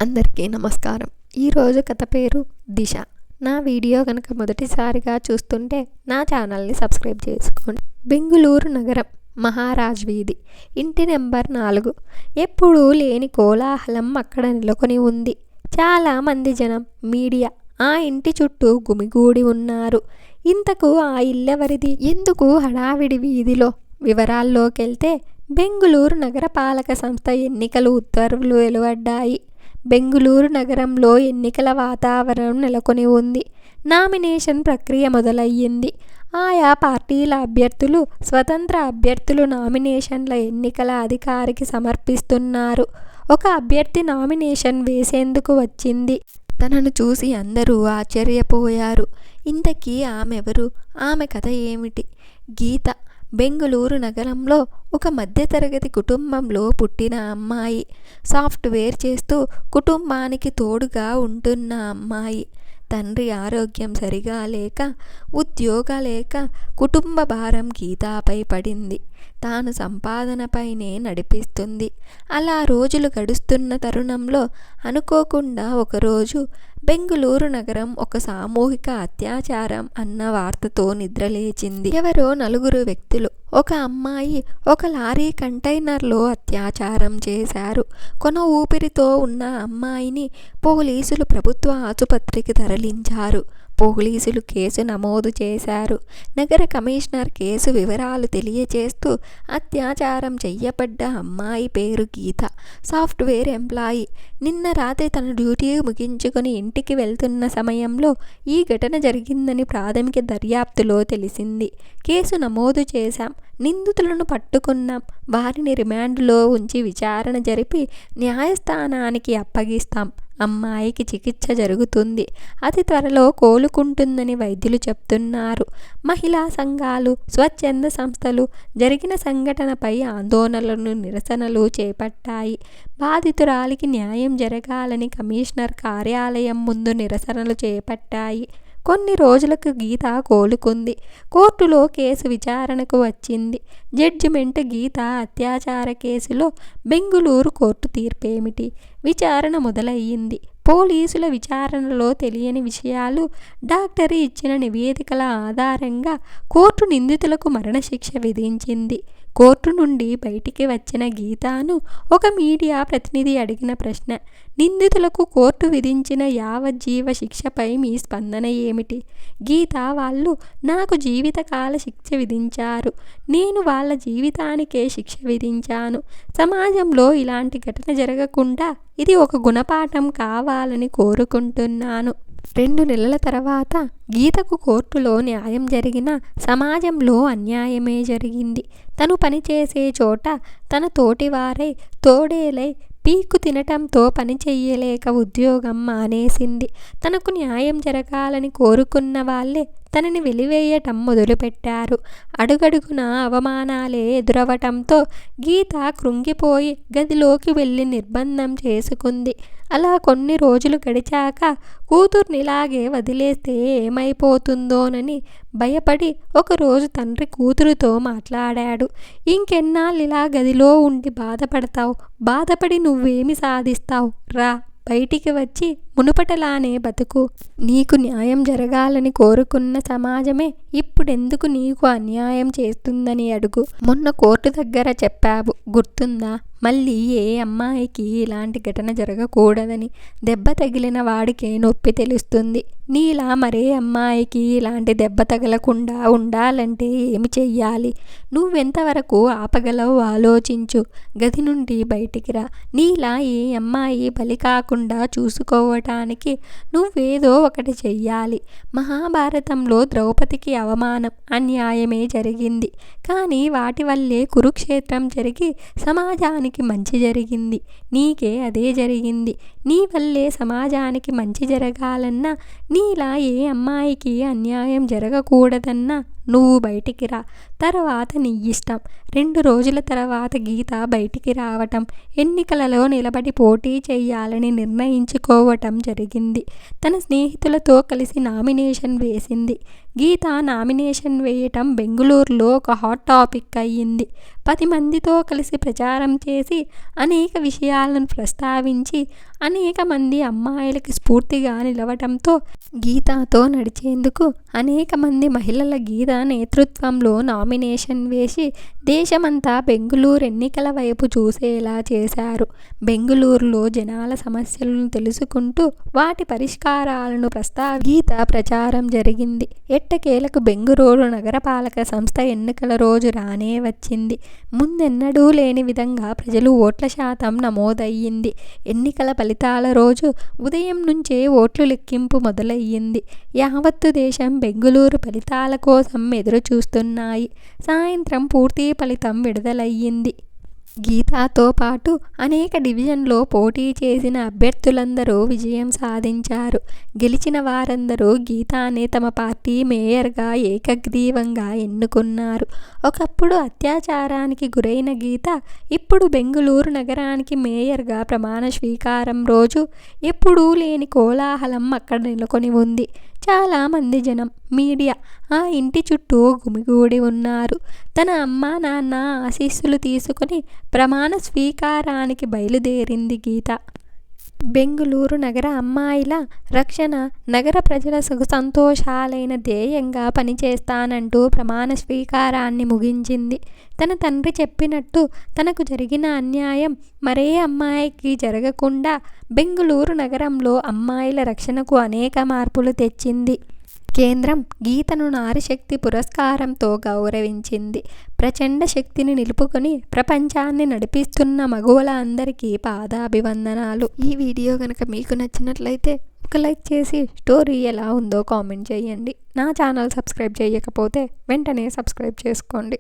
అందరికీ నమస్కారం. ఈరోజు కథ పేరు దిశ. నా వీడియో కనుక మొదటిసారిగా చూస్తుంటే నా ఛానల్ని సబ్స్క్రైబ్ చేసుకోండి. బెంగుళూరు నగరం, మహారాజ్ వీధి, ఇంటి నెంబర్ 4. ఎప్పుడూ లేని కోలాహలం అక్కడ నెలకొని ఉంది. చాలామంది జనం, మీడియా ఆ ఇంటి చుట్టూ గుమిగూడి ఉన్నారు. ఇంతకు ఆ ఇల్లెవరిది, ఎందుకు హడావిడి వీధిలో? వివరాల్లోకెళ్తే బెంగుళూరు నగర పాలక సంస్థ ఎన్నికలు ఉత్తర్వులు వెలువడ్డాయి. బెంగుళూరు నగరంలో ఎన్నికల వాతావరణం నెలకొని ఉంది. నామినేషన్ ప్రక్రియ మొదలయ్యింది. ఆయా పార్టీల అభ్యర్థులు, స్వతంత్ర అభ్యర్థులు నామినేషన్ల ఎన్నికల అధికారికి సమర్పిస్తున్నారు. ఒక అభ్యర్థి నామినేషన్ వేసేందుకు వచ్చింది. తనను చూసి అందరూ ఆశ్చర్యపోయారు. ఇంతకీ ఆమెవరు? ఆమె కథ ఏమిటి? గీత. బెంగుళూరు నగరంలో ఒక మధ్యతరగతి కుటుంబంలో పుట్టిన అమ్మాయి. సాఫ్ట్వేర్ చేస్తూ కుటుంబానికి తోడుగా ఉంటున్న అమ్మాయి. తండ్రి ఆరోగ్యం సరిగా లేక, ఉద్యోగ లేక కుటుంబ భారం గీతాపై పడింది. తాను సంపాదనపైనే నడిపిస్తుంది. అలా రోజులు గడుస్తున్న తరుణంలో అనుకోకుండా ఒకరోజు బెంగుళూరు నగరం ఒక సామూహిక అత్యాచారం అన్న వార్తతో నిద్రలేచింది. ఎవరో 4 వ్యక్తులు, ఒక అమ్మాయి, ఒక లారీ కంటైనర్లో అత్యాచారం చేశారు. కొన ఊపిరితో ఉన్న అమ్మాయిని పోలీసులు ప్రభుత్వ ఆసుపత్రికి తరలించారు. పోలీసులు కేసు నమోదు చేశారు. నగర కమిషనర్ కేసు వివరాలు తెలియచేస్తూ, అత్యాచారం చెయ్యబడ్డ అమ్మాయి పేరు గీత, సాఫ్ట్వేర్ ఎంప్లాయీ. నిన్న రాత్రి తన డ్యూటీ ముగించుకొని ఇంటికి వెళ్తున్న సమయంలో ఈ ఘటన జరిగిందని ప్రాథమిక దర్యాప్తులో తెలిసింది. కేసు నమోదు చేశాం, నిందితులను పట్టుకున్నాం, వారిని రిమాండ్లో ఉంచి విచారణ జరిపి న్యాయస్థానానికి అప్పగిస్తాం. అమ్మాయికి చికిత్స జరుగుతుంది, అతి త్వరలో కోలుకుంటుందని వైద్యులు చెప్తున్నారు. మహిళా సంఘాలు, స్వచ్ఛంద సంస్థలు జరిగిన సంఘటనపై ఆందోళనలు, నిరసనలు చేపట్టాయి. బాధితురాలికి న్యాయం జరగాలని కమిషనర్ కార్యాలయం ముందు నిరసనలు చేపట్టాయి. కొన్ని రోజులకు గీత కోలుకుంది. కోర్టులో కేసు విచారణకు వచ్చింది. జడ్జిమెంట్. గీత అత్యాచార కేసులో బెంగుళూరు కోర్టు తీర్పేమిటి? విచారణ మొదలయ్యింది. పోలీసుల విచారణలో తెలియని విషయాలు, డాక్టర్ ఇచ్చిన నివేదికల ఆధారంగా కోర్టు నిందితులకు మరణశిక్ష విధించింది. కోర్టు నుండి బయటికి వచ్చిన గీతాను ఒక మీడియా ప్రతినిధి అడిగిన ప్రశ్న: నిందితులకు కోర్టు విధించిన యావజ్జీవ శిక్షపై మీ స్పందన ఏమిటి? గీత: వాళ్ళు నాకు జీవితకాల శిక్ష విధించారు. నేను వాళ్ళ జీవితానికే శిక్ష విధించాను. సమాజంలో ఇలాంటి ఘటన జరగకుండా ఇది ఒక గుణపాఠం కావాలని కోరుకుంటున్నాను. 2 నెలల తర్వాత గీతకు కోర్టులో న్యాయం జరిగినా సమాజంలో అన్యాయమే జరిగింది. తను పనిచేసే చోట తన తోటివారై, తోడేలై పీక్కు తినటంతో పని చెయ్యలేక ఉద్యోగం మానేసింది. తనకు న్యాయం జరగాలని కోరుకున్న వాళ్ళే తనని వెలివేయటం మొదలుపెట్టారు. అడుగడుగున అవమానాలే ఎదురవటంతో గీత కృంగిపోయి గదిలోకి వెళ్ళి నిర్బంధం చేసుకుంది. అలా కొన్ని రోజులు గడిచాక కూతుర్నిలాగే వదిలేస్తే ఏమైపోతుందోనని భయపడి ఒకరోజు తండ్రి కూతురుతో మాట్లాడాడు. ఇంకెన్నాళ్ళిలా గదిలో ఉండి బాధపడతావు? బాధపడి నువ్వేమి సాధిస్తావు? రా, బయటికి వచ్చి మునుపటలానే బతుకు. నీకు న్యాయం జరగాలని కోరుకున్న సమాజమే ఇప్పుడెందుకు నీకు అన్యాయం చేస్తుందని అడుగు. మొన్న కోర్టు దగ్గర చెప్పావు, గుర్తుందా? మళ్ళీ ఏ అమ్మాయికి ఇలాంటి ఘటన జరగకూడదని. దెబ్బ తగిలిన వాడికే నొప్పి తెలుస్తుంది. నీలా మరే అమ్మాయికి ఇలాంటి దెబ్బ తగలకుండా ఉండాలంటే ఏమి చెయ్యాలి? నువ్వెంతవరకు ఆపగలవు ఆలోచించు. గది నుండి బయటికి రా. నీలా ఏ అమ్మాయి బలి కాకుండా చూసుకోవటానికి నువ్వేదో ఒకటి చెయ్యాలి. మహాభారతంలో ద్రౌపదికి అవమానం, అన్యాయమే జరిగింది. కానీ వాటి వల్లే కురుక్షేత్రం జరిగి సమాజానికి మంచి జరిగింది. నీకే అదే జరిగింది. నీ వల్లే సమాజానికి మంచి జరగాలన్నా, నీలా ఏ అమ్మాయికి అన్యాయం జరగకూడదన్నా నువ్వు బయటికి రా. తర్వాత నీ ఇష్టం. 2 రోజుల తర్వాత గీత బయటికి రావటం, ఎన్నికలలో నిలబడి పోటీ చేయాలని నిర్ణయించుకోవటం జరిగింది. తన స్నేహితులతో కలిసి నామినేషన్ వేసింది. గీత నామినేషన్ వేయటం బెంగుళూరులో ఒక హాట్ టాపిక్ అయ్యింది. 10 మందితో కలిసి ప్రచారం చేసి అనేక విషయాలను ప్రస్తావించి అనేక మంది అమ్మాయిలకి స్ఫూర్తిగా నిలవటంతో గీతతో నడిచేందుకు అనేక మంది మహిళల గీత నేతృత్వంలో నామినేషన్ వేసి దేశమంతా బెంగుళూరు ఎన్నికల వైపు చూసేలా చేశారు. బెంగుళూరులో జనాల సమస్యలను తెలుసుకుంటూ వాటి పరిష్కారాలను గీత ప్రచారం జరిగింది. ఎట్టకేలకు బెంగుళూరు నగరపాలక సంస్థ ఎన్నికల రోజు రానే వచ్చింది. ముందెన్నడూ లేని విధంగా ప్రజలు ఓట్ల శాతం నమోదయ్యింది. ఎన్నికల ఫలితాల రోజు ఉదయం నుంచే ఓట్లు లెక్కింపు మొదలయ్యింది. యావత్తు దేశం బెంగుళూరు ఫలితాల కోసం ఎదురు చూస్తున్నాయి. సాయంత్రం పూర్తి ఫలితం విడుదలయ్యింది. గీతతో పాటు అనేక డివిజన్లో పోటీ చేసిన అభ్యర్థులందరూ విజయం సాధించారు. గెలిచిన వారందరూ గీతానే తమ పార్టీ మేయర్గా ఏకగ్రీవంగా ఎన్నుకున్నారు. ఒకప్పుడు అత్యాచారానికి గురైన గీత ఇప్పుడు బెంగుళూరు నగరానికి మేయర్గా ప్రమాణ స్వీకారం రోజు ఎప్పుడూ లేని కోలాహలం అక్కడ నెలకొని ఉంది. చాలామంది జనం, మీడియా ఆ ఇంటి చుట్టూ గుమిగూడి ఉన్నారు. తన అమ్మా నాన్న ఆశీస్సులు తీసుకుని ప్రమాణ స్వీకారానికి బయలుదేరింది గీత. బెంగుళూరు నగర అమ్మాయిల రక్షణ, నగర ప్రజల సుఖ సంతోషాలైన ధ్యేయంగా పనిచేస్తానంటూ ప్రమాణ స్వీకారాన్ని ముగించింది. తన తండ్రి చెప్పినట్టు తనకు జరిగిన అన్యాయం మరే అమ్మాయికి జరగకుండా బెంగుళూరు నగరంలో అమ్మాయిల రక్షణకు అనేక మార్పులు తెచ్చింది. కేంద్రం గీతను నారీశక్తి పురస్కారంతో గౌరవించింది. ప్రచండ శక్తిని నిలుపుకొని ప్రపంచాన్ని నడిపిస్తున్న మగువల అందరికీ పాదాభివందనాలు. ఈ వీడియో కనుక మీకు నచ్చినట్లయితే ఒక లైక్ చేసి స్టోరీ ఎలా ఉందో కామెంట్ చేయండి. నా ఛానల్ సబ్స్క్రైబ్ చేయకపోతే వెంటనే సబ్స్క్రైబ్ చేసుకోండి.